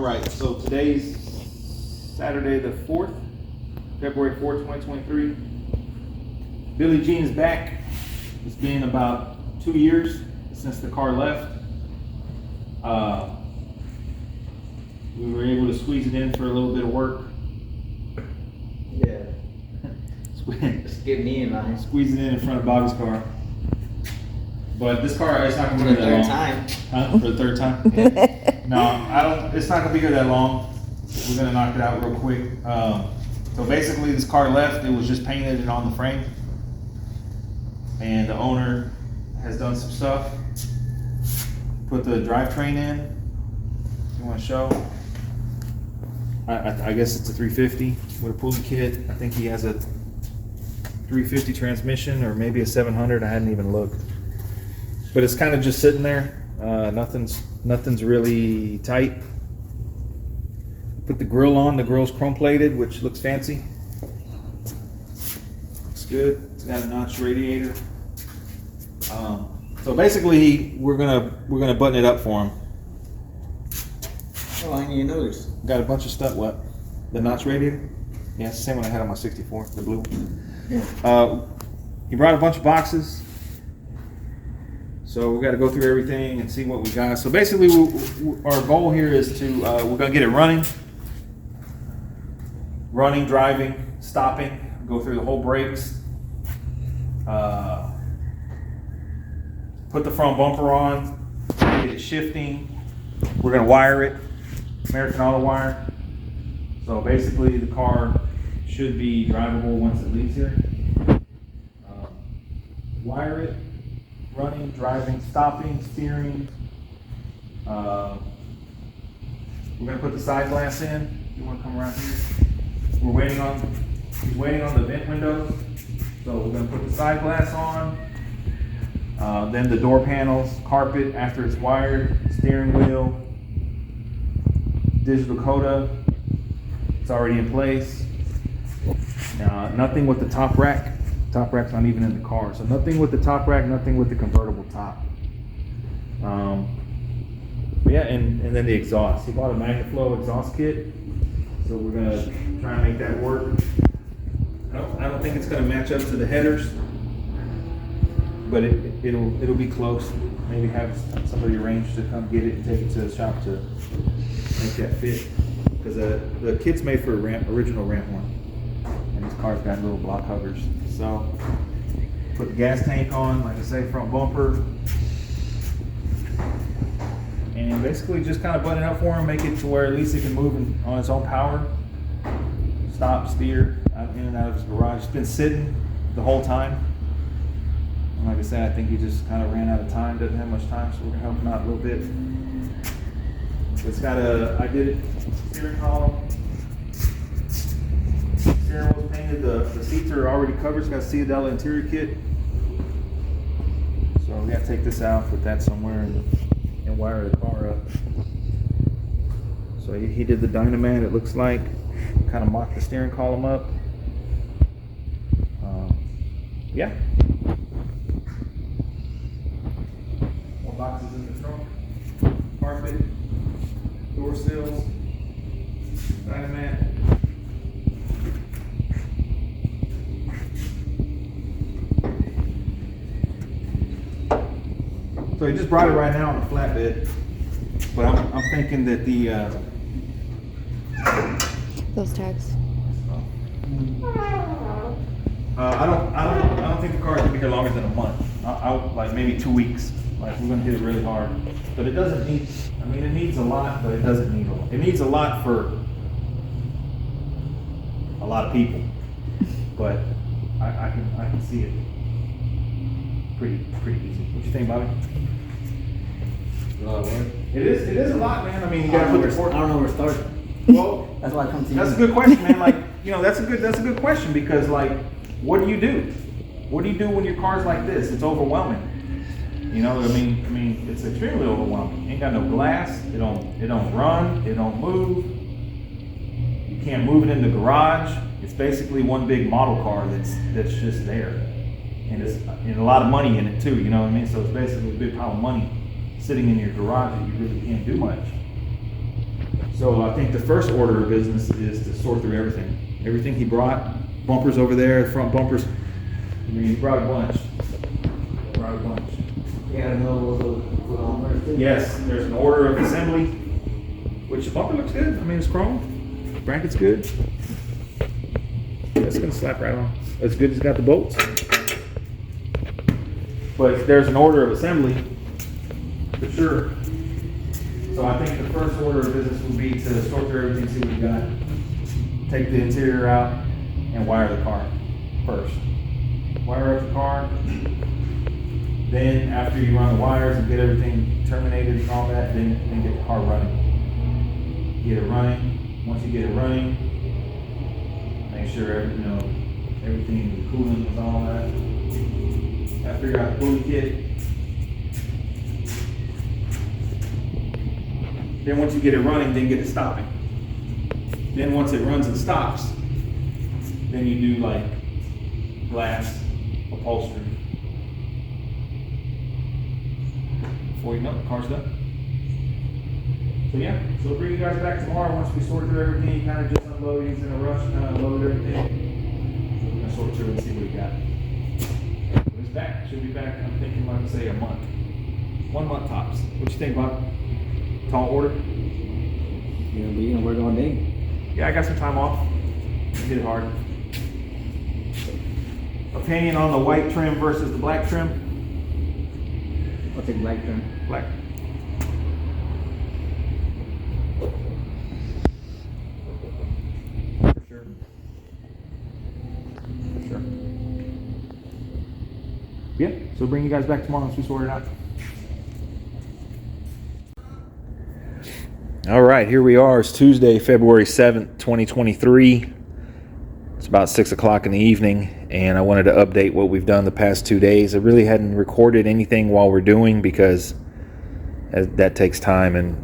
right, so today's Saturday the 4th, February 4th, 2023. Billie Jean is back. It's been about 2 years since the car left. We were able to squeeze it in for a little bit of work. Yeah. Just get me in line. Squeeze it in front of Bobby's car. But this car is not going to be For the here that third long. time. Huh? For the third time? Yeah. No, I don't. It's not going to be here that long. We're going to knock it out real quick. So basically, this car left. It was just painted and on the frame, and the owner has done some stuff. Put the drivetrain in. You want to show? I guess it's a 350 with a pulley kit. I think he has a 350 transmission or maybe a 700. I hadn't even looked. But it's kind of just sitting there. Nothing's really tight. Put the grill on. The grill's chrome plated, which looks fancy. Looks good. It's got a notch radiator. So basically, we're gonna button it up for him. Oh, I didn't even notice. Got a bunch of stuff. What? The notch radiator? Yeah, it's the same one I had on my 64, the blue. Yeah. He brought a bunch of boxes. So we got to go through everything and see what we got. So basically, our goal here is to, we're going to get it running, driving, stopping, go through the whole brakes, put the front bumper on, get it shifting. We're going to wire it, American Auto wire. So basically, the car should be drivable once it leaves here. Wire it. Running, driving, stopping, steering. We're gonna put the side glass in. You wanna come around here? He's waiting on the vent windows. So we're gonna put the side glass on. Then the door panels, carpet after it's wired, steering wheel, digital coda. It's already in place. Nothing with the top rack. Top rack's not even in the car, so nothing with the top rack, nothing with the convertible top. Yeah, and then the exhaust. He bought a MagnaFlow exhaust kit, so we're gonna try and make that work. I don't think it's gonna match up to the headers, but it'll be close. Maybe have somebody arrange to come get it and take it to the shop to make that fit, because the kit's made for original ramp one. And this car's got little block huggers. So, put the gas tank on, like I say, front bumper. And basically just kind of button it up for him, make it to where at least it can move on its own power. Stop, steer, in and out of his garage. It's been sitting the whole time. And like I said, I think he just kind of ran out of time, doesn't have much time, so we're gonna help him out a little bit. It's got I did it, steering column. Steering wheel's painted, the seats are already covered. It's got a Ciudad interior kit. So we gotta take this out, put that somewhere, and wire the car up. So he did the Dynamat, it looks like. Kind of mocked the steering column up. Yeah. More boxes in the trunk. Carpet, door sills, Dynamat. So he just brought it right now on the flatbed, but I'm thinking that those tags. I don't think the car's gonna be here longer than a month. Like maybe 2 weeks. Like we're gonna hit it really hard, but it doesn't need. I mean, it needs a lot, but it doesn't need a lot. It needs a lot for a lot of people, but I can see it pretty easy. What you think, Bobby? A lot of work. It is a lot, man. I mean, you gotta put the I don't know where to start. Well, That's why I come to you. that's a good question, man. Like, that's a good question, because like, what do you do? What do you do when your car's like this? It's overwhelming. I mean, it's extremely overwhelming. Ain't got no glass. It don't run. It don't move. You can't move it in the garage. It's basically one big model car that's just there, and it's a lot of money in it too. You know what I mean? So it's basically a big pile of money sitting in your garage that you really can't do much. So I think the first order of business is to sort through everything. Everything he brought, bumpers over there, front bumpers. I mean, he brought a bunch. Yeah, I know what the on there. Yes, there's an order of assembly, which the bumper looks good. I mean, it's chrome. Bracket's good. That's gonna slap right on. As good as got the bolts. But there's an order of assembly, for sure. So I think the first order of business would be to sort through everything, see what we got. Take the interior out and wire the car first. Wire up the car. Then after you run the wires and get everything terminated and all that, then get the car running. Get it running. Once you get it running, make sure everything, the coolant and all that. Gotta figure out the pulley kit. Then once you get it running, then get it stopping. Then once it runs and stops, then you do like glass upholstery. Before you know it, the car's done. So yeah, so we'll bring you guys back tomorrow once we sort through everything. Kind of just unload, he's in a rush, kind of unload everything. So we're gonna sort through and see what we got. But it's back, should be back, I'm thinking like say a month. 1 month tops. What you think, Bob? Tall order? You're gonna work all day. Yeah, I got some time off. Hit it hard. Opinion on the white trim versus the black trim? I'll take black trim. Black. Sure. Sure. Yeah, so we'll bring you guys back tomorrow once we sort it out. All right, here we are. It's Tuesday, February 7th, 2023. It's about 6 o'clock in the evening, and I wanted to update what we've done the past 2 days. I really hadn't recorded anything while we're doing because that takes time, and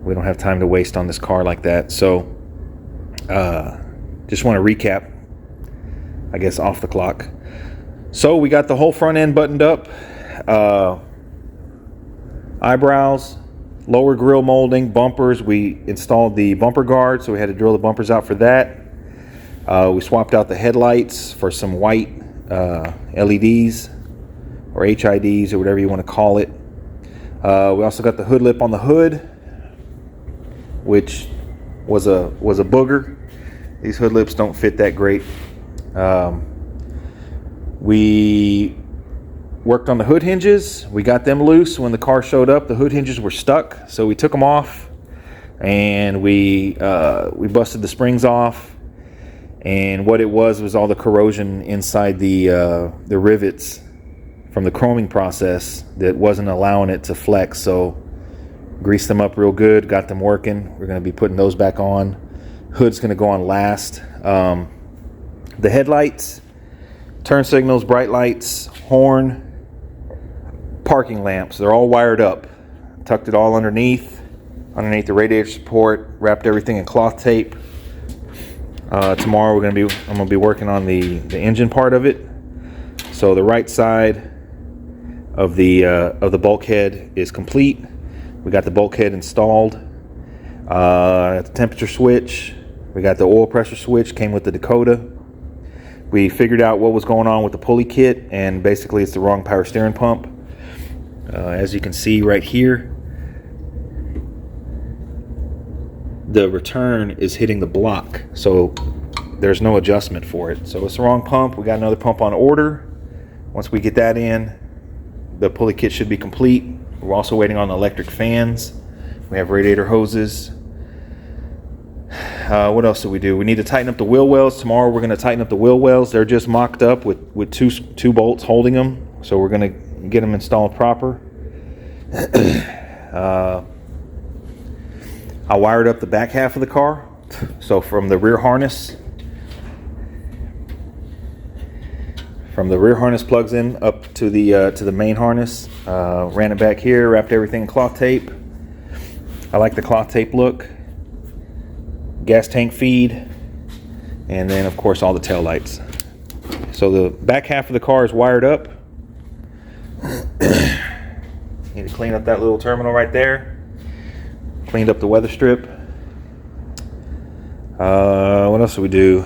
we don't have time to waste on this car like that. So, just want to recap, I guess, off the clock. So we got the whole front end buttoned up. Eyebrows, lower grille molding, bumpers. We installed the bumper guard, so we had to drill the bumpers out for that. We swapped out the headlights for some white LEDs or HIDs or whatever you want to call it. We also got the hood lip on the hood, which was a booger. These hood lips don't fit that great. We worked on the hood hinges. We got them loose. When the car showed up, the hood hinges were stuck, so we took them off, and we busted the springs off. And what it was all the corrosion inside the rivets from the chroming process that wasn't allowing it to flex. So greased them up real good, got them working. We're going to be putting those back on. Hood's going to go on last. The headlights, turn signals, bright lights, horn, parking lamps, they're all wired up. Tucked it all underneath the radiator support, wrapped everything in cloth tape. Tomorrow I'm gonna be working on the engine part of it. So the right side of the bulkhead is complete. We got the bulkhead installed. The temperature switch. We got the oil pressure switch. Came with the Dakota. We figured out what was going on with the pulley kit, and basically it's the wrong power steering pump. As you can see right here, the return is hitting the block, so there's no adjustment for it. So it's the wrong pump. We got another pump on order. Once we get that in, the pulley kit should be complete. We're also waiting on the electric fans. We have radiator hoses. What else do? We need to tighten up the wheel wells. Tomorrow we're going to tighten up the wheel wells. They're just mocked up with two bolts holding them, so we're going to get them installed proper. I wired up the back half of the car, so from the rear harness plugs in up to the main harness. Ran it back here, wrapped everything in cloth tape. I like the cloth tape look. Gas tank feed, and then of course all the tail lights. So the back half of the car is wired up. Need to clean up that little terminal right there. Cleaned up the weather strip. What else did we do?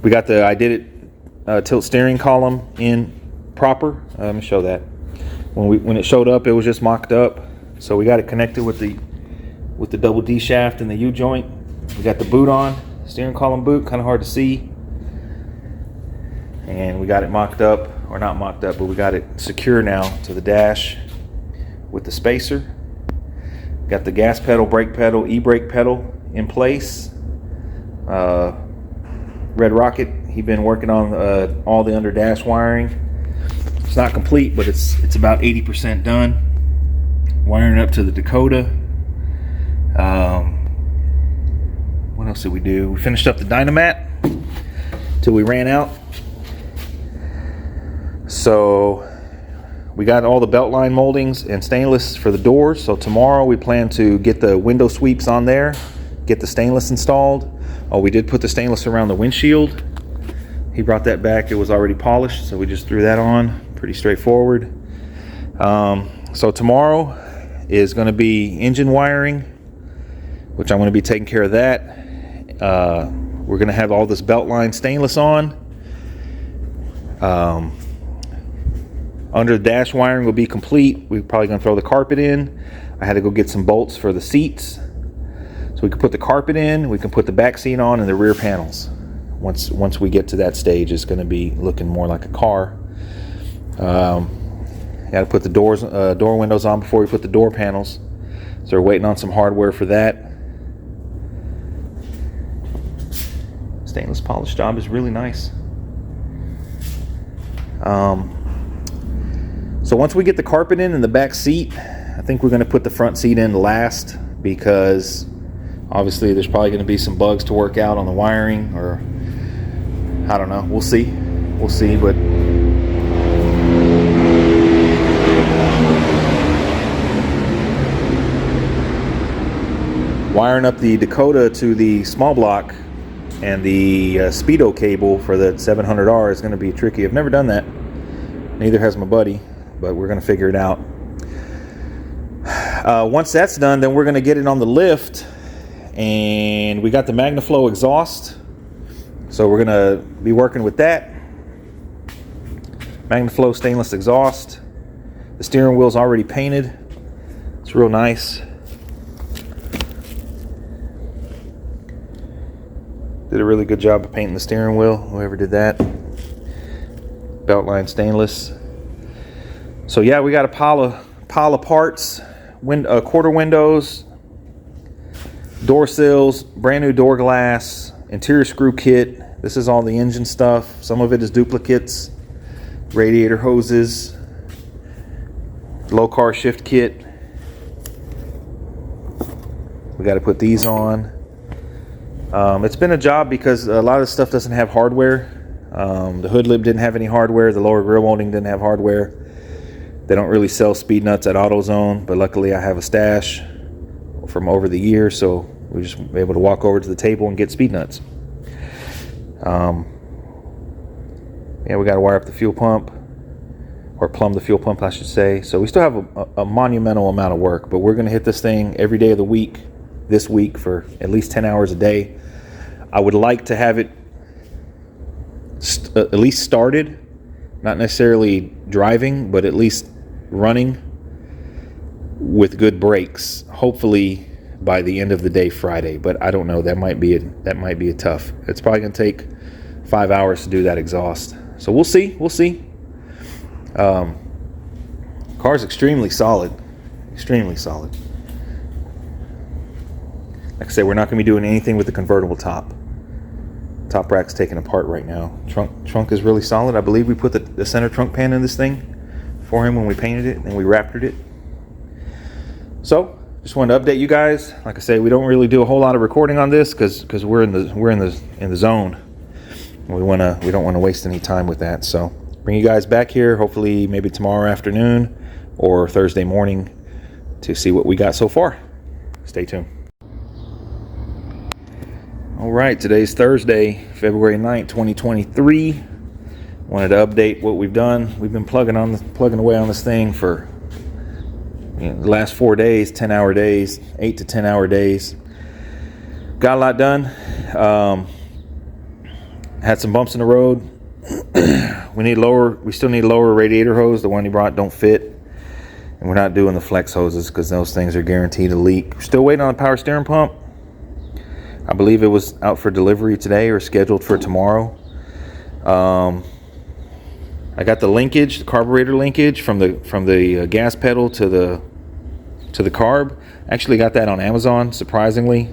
We got I did it tilt steering column in proper. Let me show that. When it showed up, it was just mocked up. So we got it connected with the double D shaft and the U joint. We got the boot on, steering column boot, kind of hard to see. And we got it mocked up, or not mocked up, but we got it secure now to the dash with the spacer. Got the gas pedal, brake pedal, e-brake pedal in place. Red Rocket, he's been working on all the under dash wiring. It's not complete, but it's about 80% done. Wiring up to the Dakota. What else did we do? We finished up the Dynamat till we ran out. So we got all the belt line moldings and stainless for the doors. So tomorrow we plan to get the window sweeps on there, get the stainless installed. Oh, we did put the stainless around the windshield. He brought that back. It was already polished, so we just threw that on. Pretty straightforward. So tomorrow is going to be engine wiring, which I'm going to be taking care of that. We're going to have all this belt line stainless on. Under the dash wiring will be complete. We're probably going to throw the carpet in. I had to go get some bolts for the seats. So we can put the carpet in, we can put the back seat on and the rear panels. Once we get to that stage, it's going to be looking more like a car. Got to put the door windows on before we put the door panels. So we're waiting on some hardware for that. Stainless polish job is really nice. So once we get the carpet in the back seat, I think we're going to put the front seat in last, because obviously there's probably going to be some bugs to work out on the wiring, or I don't know. We'll see. But wiring up the Dakota to the small block and the Speedo cable for the 700R is going to be tricky. I've never done that. Neither has my buddy, but we're going to figure it out. Once that's done, then we're going to get it on the lift, and we got the MagnaFlow exhaust, so we're going to be working with that. MagnaFlow stainless exhaust. The steering wheel's already painted. It's real nice. Did a really good job of painting the steering wheel, whoever did that. Beltline stainless. So yeah, we got a pile of parts, quarter windows, door sills, brand new door glass, interior screw kit. This is all the engine stuff. Some of it is duplicates, radiator hoses, low car shift kit. We got to put these on. It's been a job because a lot of stuff doesn't have hardware. The hood lip didn't have any hardware. The lower grill molding didn't have hardware. They don't really sell speed nuts at AutoZone, but luckily I have a stash from over the years, so we just were able to walk over to the table and get speed nuts. Yeah, we got to wire up the fuel pump, or plumb the fuel pump, I should say. So we still have a monumental amount of work, but we're going to hit this thing every day of the week, this week, for at least 10 hours a day. I would like to have it at least started, not necessarily driving, but at least running with good brakes, hopefully by the end of the day Friday. But I don't know, that might be a tough. It's probably going to take 5 hours to do that exhaust. So we'll see. Car's extremely solid. Like I said, we're not going to be doing anything with the convertible top. Top rack's taken apart right now. Trunk is really solid. I believe we put the center trunk pan in this thing for him when we painted it and we raptored it. So just wanted to update you guys. Like I say, we don't really do a whole lot of recording on this because we're in the zone. We don't want to waste any time with that. So bring you guys back here, hopefully maybe tomorrow afternoon or Thursday morning, to see what we got so far. Stay tuned. All right, today's Thursday, February 9th, 2023. Wanted to update what we've done. We've been plugging away on this thing for the last 4 days, 10-hour days, 8 to 10-hour days. got a lot done. Had some bumps in the road. We still need lower radiator hose. The one he brought don't fit. And we're not doing the flex hoses because those things are guaranteed to leak. We're still waiting on a power steering pump. I believe it was out for delivery today or scheduled for tomorrow. I got the linkage, the carburetor linkage from the gas pedal to the carb. Actually got that on Amazon, surprisingly,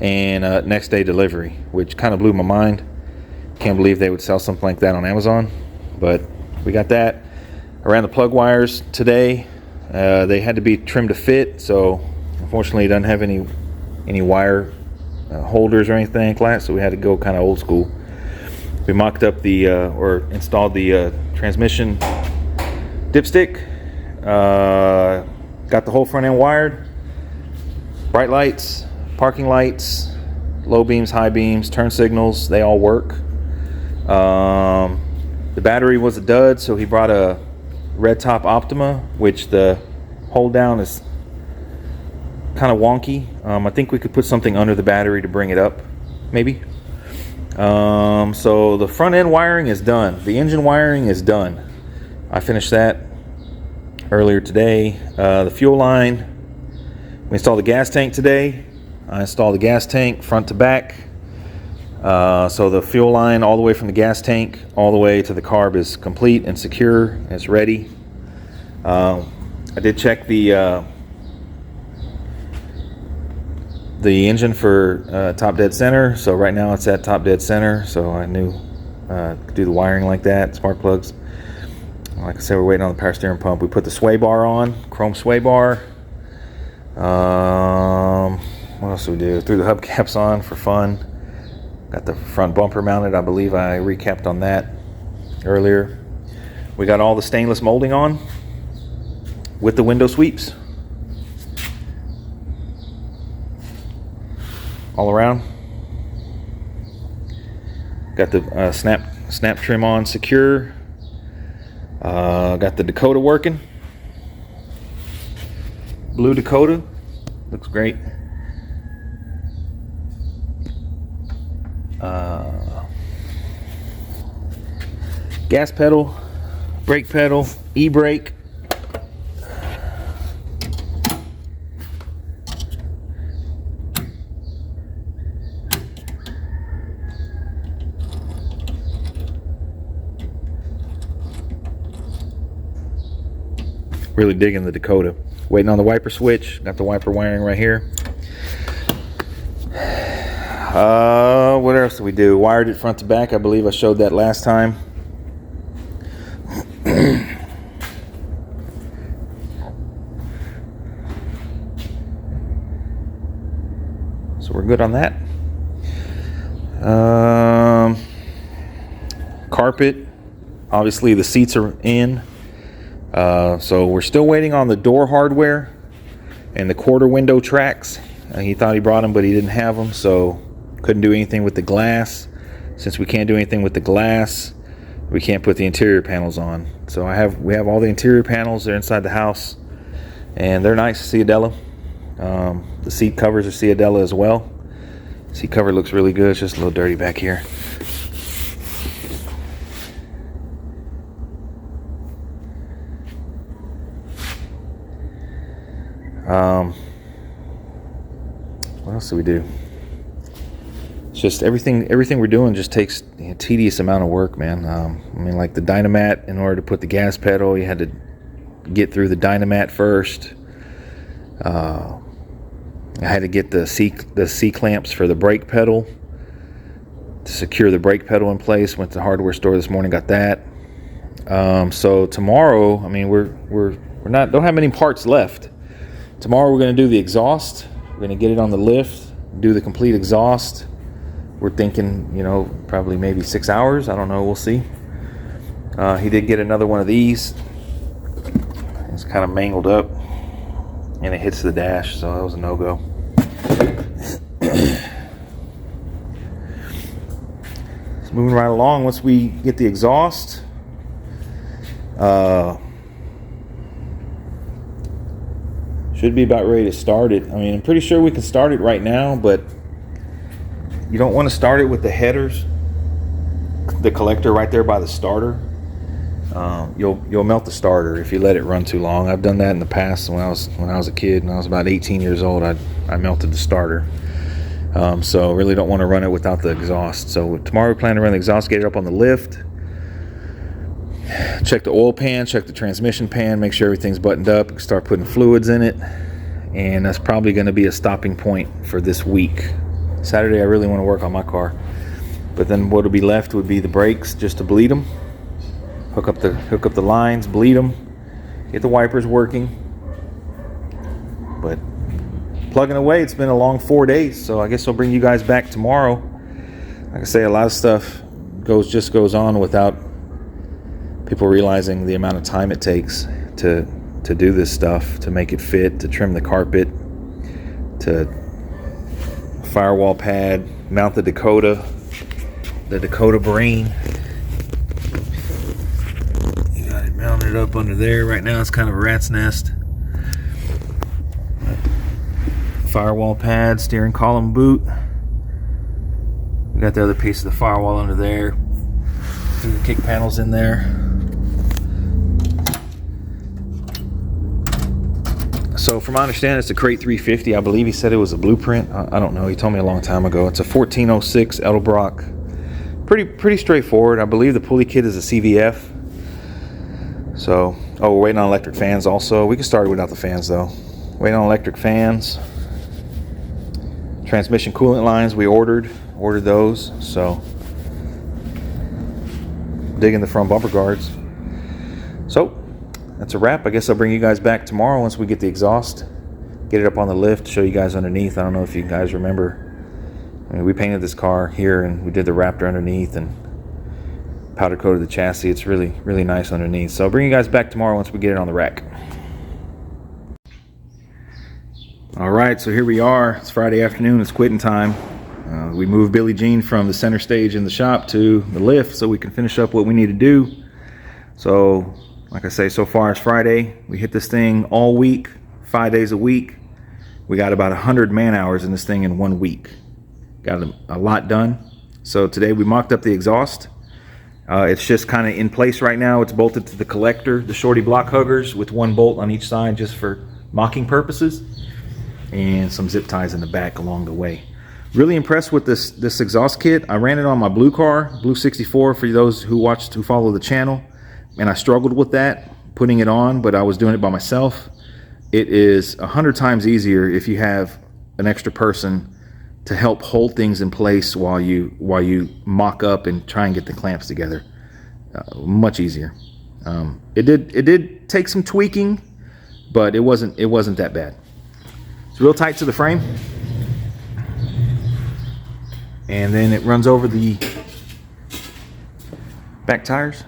and next day delivery, which kind of blew my mind. Can't believe they would sell something like that on Amazon, but we got that. I ran the plug wires today. They had to be trimmed to fit, so unfortunately it doesn't have any wire holders or anything like that, so we had to go kind of old school. We mocked up or installed the transmission dipstick. Got the whole front end wired. Bright lights, parking lights, low beams, high beams, turn signals, they all work. The battery was a dud, so he brought a Red Top Optima, which the hold down is kind of wonky. I think we could put something under the battery to bring it up, maybe. So the front end wiring is done. The engine wiring is done. I finished that earlier today. The fuel line, we installed the gas tank today. I installed the gas tank front to back. So the fuel line all the way from the gas tank all the way to the carb is complete and secure. It's ready. I did check the engine for top dead center. So right now it's at top dead center. So I knew could do the wiring like that. Spark plugs. Like I said, we're waiting on the power steering pump. We put the sway bar on, chrome sway bar. What else do we do? Threw the hubcaps on for fun. Got the front bumper mounted. I believe I recapped on that earlier. We got all the stainless molding on with the window sweeps all around. Got the snap trim on secure. Got the Dakota working. Blue Dakota. Looks great. Gas pedal, brake pedal, e-brake. Really digging the Dakota. Waiting on the wiper switch. Got the wiper wiring right here. What else did we do? Wired it front to back. I believe I showed that last time. So we're good on that. Carpet. Obviously the seats are in. So we're still waiting on the door hardware and the quarter window tracks. He thought he brought them, but he didn't have them, so couldn't do anything with the glass. Since we can't do anything with the glass, we can't put the interior panels on. So we have all the interior panels. They're inside the house, and they're nice. Ciadella. The seat covers are Ciadella as well. Seat cover looks really good. It's just a little dirty back here. What else do we do? It's just everything we're doing just takes a tedious amount of work, man. I mean, like the Dynamat, in order to put the gas pedal, you had to get through the Dynamat first. I had to get the C clamps for the brake pedal to secure the brake pedal in place. Went to the hardware store this morning, got that. So tomorrow, I mean, don't have many parts left. Tomorrow we're going to do the exhaust. We're going to get it on the lift, do the complete exhaust. We're thinking, probably maybe 6 hours. I don't know. We'll see. He did get another one of these. It's kind of mangled up, and it hits the dash, so that was a no-go. It's moving right along. Once we get the exhaust, should be about ready to start it. I mean, I'm pretty sure we can start it right now, but you don't want to start it with the headers, the collector right there by the starter. You'll melt the starter if you let it run too long. I've done that in the past when I was a kid, and I was about 18 years old. I melted the starter. So really don't want to run it without the exhaust. So tomorrow we plan to run the exhaust, get it up on the lift, check the oil pan, check the transmission pan, make sure everything's buttoned up, start putting fluids in it, and that's probably going to be a stopping point for this week. Saturday I really want to work on my car, but then what will be left would be the brakes, just to bleed them, hook up the lines, bleed them, get the wipers working. But plugging away, it's been a long 4 days, so I guess I'll bring you guys back tomorrow. Like I say, a lot of stuff just goes on without people realizing the amount of time it takes to do this stuff, to make it fit, to trim the carpet, to firewall pad, mount the Dakota brain. You got it mounted up under there. Right now it's kind of a rat's nest. Firewall pad, steering column boot. We got the other piece of the firewall under there. The kick panels in there. So from my understanding, it's a Crate 350. I believe he said it was a blueprint. I don't know. He told me a long time ago. It's a 1406 Edelbrock. Pretty straightforward. I believe the pulley kit is a CVF. So, we're waiting on electric fans also. We can start it without the fans though. Waiting on electric fans. Transmission coolant lines we ordered those. So, digging the front bumper guards. So, that's a wrap. I guess I'll bring you guys back tomorrow once we get the exhaust, get it up on the lift, show you guys underneath. I don't know if you guys remember. I mean, we painted this car here and we did the Raptor underneath and powder coated the chassis. It's really, really nice underneath. So I'll bring you guys back tomorrow once we get it on the rack. All right, so here we are. It's Friday afternoon. It's quitting time. We moved Billie Jean from the center stage in the shop to the lift so we can finish up what we need to do. So, like I say, so far it's Friday. We hit this thing all week, 5 days a week. We got about 100 man hours in this thing in 1 week. Got a lot done. So today we mocked up the exhaust. It's just kind of in place right now. It's bolted to the collector, the shorty block huggers with one bolt on each side just for mocking purposes, and some zip ties in the back along the way. Really impressed with this exhaust kit. I ran it on my blue car, Blue 64, for those who follow the channel. And I struggled with that, putting it on, but I was doing it by myself. It is 100 times easier if you have an extra person to help hold things in place while you mock up and try and get the clamps together. Much easier. It did take some tweaking, but it wasn't that bad. It's real tight to the frame, and then it runs over the back tires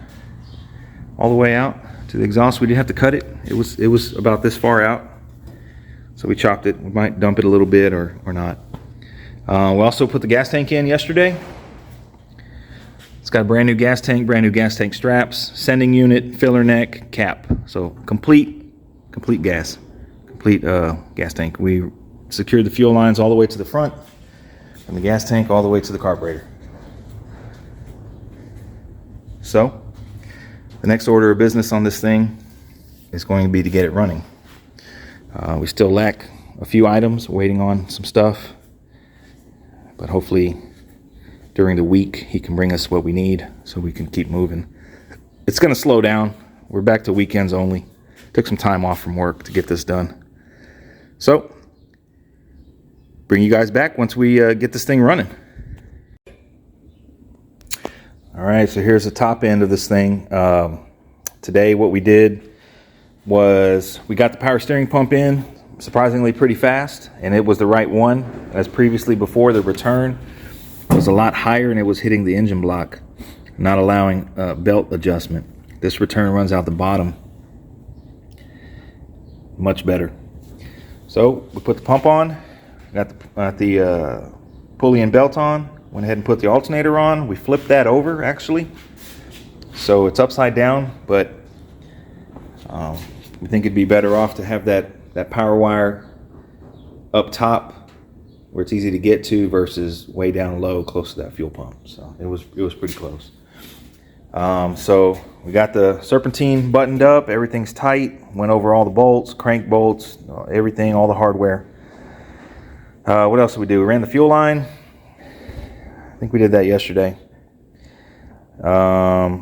all the way out to the exhaust. We didn't have to cut it. It was about this far out, so we chopped it. We might dump it a little bit or not. We also put the gas tank in yesterday. It's got a brand new gas tank straps, sending unit, filler neck, cap. So complete gas tank. We secured the fuel lines all the way to the front, and the gas tank all the way to the carburetor. So the next order of business on this thing is going to be to get it running. We still lack a few items, waiting on some stuff, but hopefully during the week he can bring us what we need so we can keep moving. It's going to slow down. We're back to weekends only. Took some time off from work to get this done. So, bring you guys back once we get this thing running. All right, so here's the top end of this thing. Today what we did was we got the power steering pump in surprisingly pretty fast, and it was the right one. As previously before, the return was a lot higher and it was hitting the engine block, not allowing belt adjustment. This return runs out the bottom much better. So we put the pump on, got the pulley and belt on, went ahead and put the alternator on. We flipped that over actually, so it's upside down, but we think it'd be better off to have that power wire up top where it's easy to get to versus way down low close to that fuel pump. So it was pretty close. So we got the serpentine buttoned up, everything's tight, went over all the bolts, crank bolts, everything, all the hardware. What else did we do? We ran the fuel line. I think we did that yesterday. Power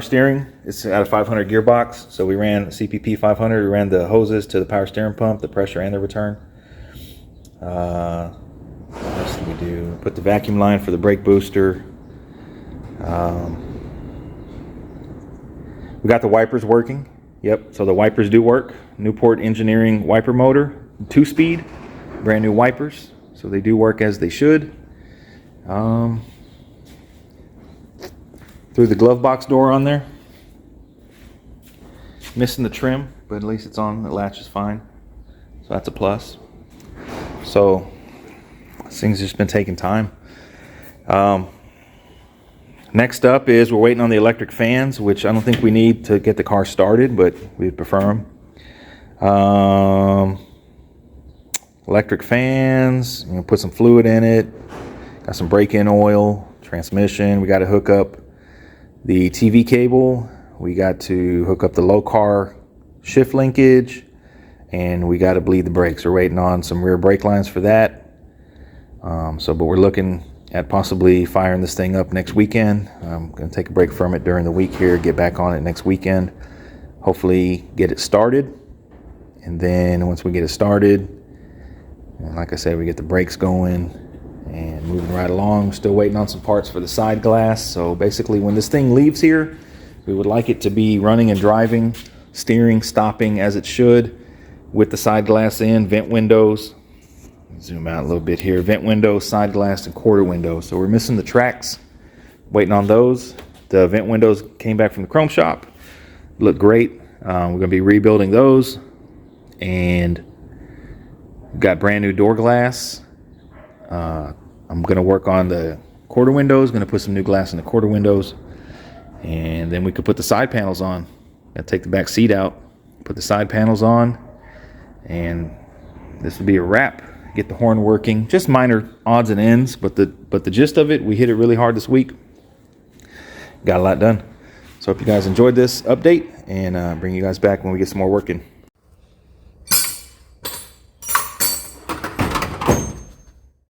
steering, it's at a 500 gearbox, so we ran CPP 500. We ran the hoses to the power steering pump, the pressure and the return. What else did we do? Put the vacuum line for the brake booster. We got the wipers working. Yep, so the wipers do work. Newport Engineering wiper motor, 2-speed, brand new wipers, so they do work as they should. Threw the glove box door on there. Missing the trim, but at least it's on. The latch is fine, so that's a plus. So this thing's just been taking time. Next up is we're waiting on the electric fans, which I don't think we need to get the car started, but we'd prefer them. Electric fans, put some fluid in it. Got some brake-in oil, transmission. We got to hook up the TV cable. We got to hook up the low car shift linkage, and we got to bleed the brakes. We're waiting on some rear brake lines for that. But we're looking at possibly firing this thing up next weekend. I'm going to take a break from it during the week here, get back on it next weekend. Hopefully get it started. And then once we get it started, and like I said, we get the brakes going and moving right along. Still waiting on some parts for the side glass. So basically when this thing leaves here, we would like it to be running and driving, steering, stopping as it should, with the side glass in, vent windows. Zoom out a little bit here. Vent windows, side glass, and quarter windows. So we're missing the tracks. Waiting on those. The vent windows came back from the chrome shop. Look great. We're going to be rebuilding those. And we've got brand new door glass. I'm going to work on the quarter windows. Going to put some new glass in the quarter windows. And then we could put the side panels on. Got to take the back seat out. Put the side panels on. And this would be a wrap. Get the horn working. Just minor odds and ends, but the gist of it, we hit it really hard this week. Got a lot done. So hope you guys enjoyed this update, and bring you guys back when we get some more working.